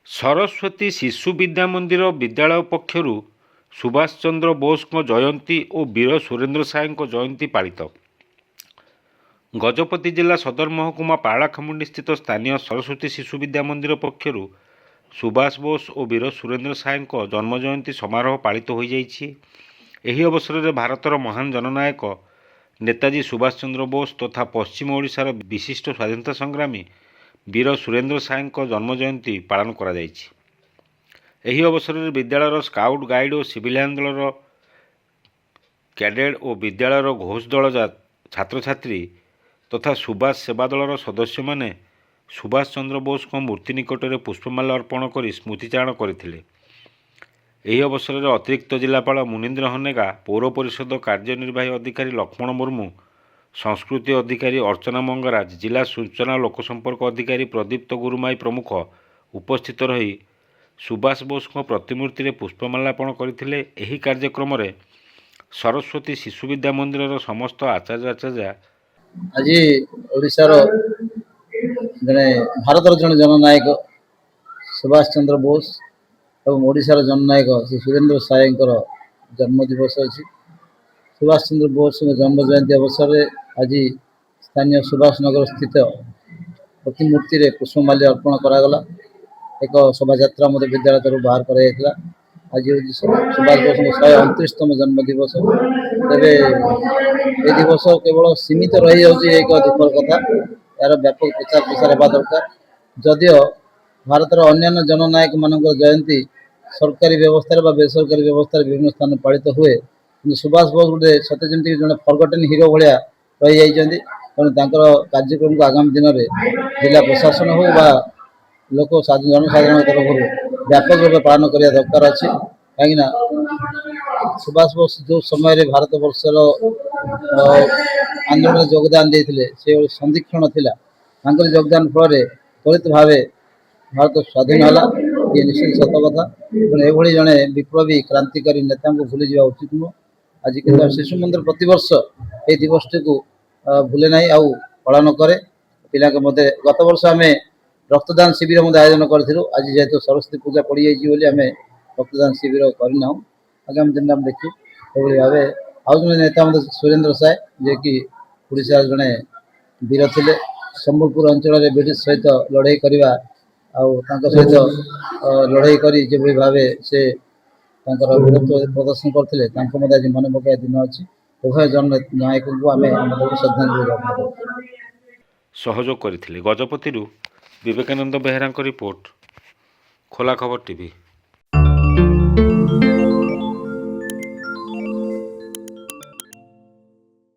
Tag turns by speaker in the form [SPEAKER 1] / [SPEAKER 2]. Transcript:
[SPEAKER 1] ସରସ୍ୱତୀ ଶିଶୁ ବିଦ୍ୟା ମନ୍ଦିର ବିଦ୍ୟାଳୟ ପକ୍ଷରୁ ସୁଭାଷ ଚନ୍ଦ୍ର ବୋଷଙ୍କ ଜୟନ୍ତୀ ଓ ବୀର ସୁରେନ୍ଦ୍ର ସାଏଙ୍କ ଜୟନ୍ତୀ ପାଳିତ। ଗଜପତି ଜିଲ୍ଲା ସଦର ମହକୁମା ପାରଳାଖେମୁଣ୍ଡି ସ୍ଥିତ ସ୍ଥାନୀୟ ସରସ୍ୱତୀ ଶିଶୁ ବିଦ୍ୟା ମନ୍ଦିର ପକ୍ଷରୁ ସୁଭାଷ ବୋଷ ଓ ବୀର ସୁରେନ୍ଦ୍ର ସାଏଙ୍କ ଜନ୍ମ ଜୟନ୍ତୀ ସମାରୋହ ପାଳିତ ହୋଇଯାଇଛି। ଏହି ଅବସରରେ ଭାରତର ମହାନ ଜନନାୟକ ନେତାଜୀ ସୁଭାଷ ଚନ୍ଦ୍ର ବୋଷ ତଥା ପଶ୍ଚିମ ଓଡ଼ିଶାର ବିଶିଷ୍ଟ ସ୍ୱାଧୀନତା ସଂଗ୍ରାମୀ ବୀର ସୁରେନ୍ଦ୍ର ସାଏଙ୍କ ଜନ୍ମ ଜୟନ୍ତୀ ପାଳନ କରାଯାଇଛି। ଏହି ଅବସରରେ ବିଦ୍ୟାଳୟର ସ୍କାଉଟ ଗାଇଡ୍ ଓ ସିଭିଲିଆନ୍ ଦଳର କ୍ୟାଡେଟ୍ ଓ ବିଦ୍ୟାଳୟର ଘୋଷ ଦଳ ଛାତ୍ରଛାତ୍ରୀ ତଥା ସୁଭାଷ ସେବା ଦଳର ସଦସ୍ୟମାନେ ସୁଭାଷ ଚନ୍ଦ୍ର ବୋଷଙ୍କ ମୂର୍ତ୍ତି ନିକଟରେ ପୁଷ୍ପମାଲ୍ୟ ଅର୍ପଣ କରି ସ୍ମୃତିଚାରଣ କରିଥିଲେ। ଏହି ଅବସରରେ ଅତିରିକ୍ତ ଜିଲ୍ଲାପାଳ ମୁନୀନ୍ଦ୍ର ହନେଗା, ପୌର ପରିଷଦ କାର୍ଯ୍ୟନିର୍ବାହୀ ଅଧିକାରୀ ଲକ୍ଷ୍ମଣ ମୁର୍ମୁ, ସଂସ୍କୃତି ଅଧିକାରୀ ଅର୍ଚ୍ଚନା ମଙ୍ଗରାଜ, ଜିଲ୍ଲା ସୂଚନା ଓ ଲୋକସମ୍ପର୍କ ଅଧିକାରୀ ପ୍ରଦୀପ୍ତ ଗୁରୁମାଇ ପ୍ରମୁଖ ଉପସ୍ଥିତ ରହି ସୁଭାଷ ବୋଷଙ୍କ ପ୍ରତିମୂର୍ତ୍ତିରେ ପୁଷ୍ପମାଲ୍ୟାର୍ପଣ କରିଥିଲେ। ଏହି କାର୍ଯ୍ୟକ୍ରମରେ ସରସ୍ୱତୀ ଶିଶୁ ବିଦ୍ୟା ମନ୍ଦିରର ସମସ୍ତ ଆଚାର୍ଯ୍ୟ
[SPEAKER 2] ଆଜି ଓଡ଼ିଶାର ଭାରତର ଜଣେ ଜନନାୟକ ସୁଭାଷ ଚନ୍ଦ୍ର ବୋଷ ଏବଂ ଓଡ଼ିଶାର ଜନନାୟକ ଶ୍ରୀ ସୁରେନ୍ଦ୍ର ସାଏଙ୍କର ଜନ୍ମ ଦିବସ ଅଛି। ସୁଭାଷ ଚନ୍ଦ୍ର ବୋଷଙ୍କ ଜନ୍ମ ଜୟନ୍ତୀ ଅବସରରେ ଆଜି ସ୍ଥାନୀୟ ସୁଭାଷ ନଗର ସ୍ଥିତ ପ୍ରତିମୂର୍ତ୍ତିରେ ପୁଷ୍ପମାଲ୍ୟ ଅର୍ପଣ କରାଗଲା। ଏକ ଶୋଭାଯାତ୍ରା ମଧ୍ୟ ବିଦ୍ୟାଳୟ ତରଫରୁ ବାହାର କରାଯାଇଥିଲା। ଆଜି ହେଉଛି ସୁଭାଷ ବୋଷଙ୍କ 129ତମ ଜନ୍ମ ଦିବସ। ତେବେ ଏ ଦିବସ କେବଳ ସୀମିତ ରହିଯାଉଛି ଏକ ଦୁଃଖର କଥା। ଏହାର ବ୍ୟାପକ ପ୍ରଚାର ପ୍ରସାର ହେବା ଦରକାର। ଯଦିଓ ଭାରତର ଅନ୍ୟାନ୍ୟ ଜନନାୟକ ମାନଙ୍କର ଜୟନ୍ତୀ ସରକାରୀ ବ୍ୟବସ୍ଥାରେ ବା ବେସରକାରୀ ବ୍ୟବସ୍ଥାରେ ବିଭିନ୍ନ ସ୍ଥାନରେ ପାଳିତ ହୁଏ, କିନ୍ତୁ ସୁଭାଷ ବୋଷ ଗୋଟେ ସତେ ଯେମିତି ଜଣେ ଫରଗଟେନ୍ ହିରୋ ଭଳିଆ ରହିଯାଇଛନ୍ତି। ତେଣୁ ତାଙ୍କର କାର୍ଯ୍ୟକ୍ରମକୁ ଆଗାମୀ ଦିନରେ ଜିଲ୍ଲା ପ୍ରଶାସନ ହେଉ ବା ଲୋକ ଜନସାଧାରଣଙ୍କ ତରଫରୁ ବ୍ୟାପକ ଭାବେ ପାଳନ କରିବା ଦରକାର ଅଛି। କାହିଁକିନା ସୁଭାଷ ବୋଷ ଯେଉଁ ସମୟରେ ଭାରତବର୍ଷର ଆନ୍ଦୋଳନରେ ଯୋଗଦାନ ଦେଇଥିଲେ, ସେଭଳି ସନ୍ଧିକ୍ଷଣ ଥିଲା। ତାଙ୍କର ଯୋଗଦାନ ଫଳରେ ତ୍ୱରିତ ଭାବେ ଭାରତ ସ୍ୱାଧୀନ ହେଲା। ଇଏ ନିଶ୍ଚିତ ସତ କଥା। ତେଣୁ ଏଭଳି ଜଣେ ବିପ୍ଳବୀ କ୍ରାନ୍ତିକାରୀ ନେତାଙ୍କୁ ଭୁଲିଯିବା ଉଚିତ ନୁହଁ। ଆଜି କିନ୍ତୁ ଶିଶୁ ମନ୍ଦିର ପ୍ରତିବର୍ଷ ଏହି ଦିବସଟିକୁ ଭୁଲେ ନାହିଁ, ଆଉ ପାଳନ କରେ। ପିଲାଙ୍କ ମଧ୍ୟରେ ଗତ ବର୍ଷ ଆମେ ରକ୍ତଦାନ ଶିବିର ମଧ୍ୟ ଆୟୋଜନ କରିଥିଲୁ। ଆଜି ଯେହେତୁ ସରସ୍ୱତୀ ପୂଜା ପଡ଼ିଯାଇଛି ବୋଲି ଆମେ ରକ୍ତଦାନ ଶିବିର କରିନାହୁଁ। ଆଗାମୀ ଦିନରେ ଆମେ ଦେଖିବୁ। ଏଭଳି ଭାବେ ଆଉ ଜଣେ ନେତା ମଧ୍ୟ ସୁରେନ୍ଦ୍ର ସାଏ, ଯିଏକି ଓଡ଼ିଶାର ଜଣେ ବୀର ଥିଲେ। ସମ୍ବଲପୁର ଅଞ୍ଚଳରେ ବ୍ରିଟିଶ ସହିତ ଲଢ଼େଇ କରିବା ଆଉ ତାଙ୍କ ସହିତ ଲଢ଼େଇ କରି ଯେଭଳି ଭାବେ ସେ ତାଙ୍କର ବୀରତ୍ୱ ପ୍ରଦର୍ଶନ କରିଥିଲେ, ତାଙ୍କୁ ମଧ୍ୟ ଆଜି ମନେ ପକାଇବା ଦିନ ଅଛି। ଉଭୟ ଜନନାୟକଙ୍କୁ ଆମେ ଶ୍ରଦ୍ଧାଞ୍ଜଳି ଜ୍ଞାପନ କରୁଛୁ।
[SPEAKER 1] ସହଯୋଗ କରିଥିଲେ। ଗଜପତିରୁ ବିବେକାନନ୍ଦ ବେହେରାଙ୍କ ରିପୋର୍ଟ, ଖୋଲା ଖବର ଟିଭି।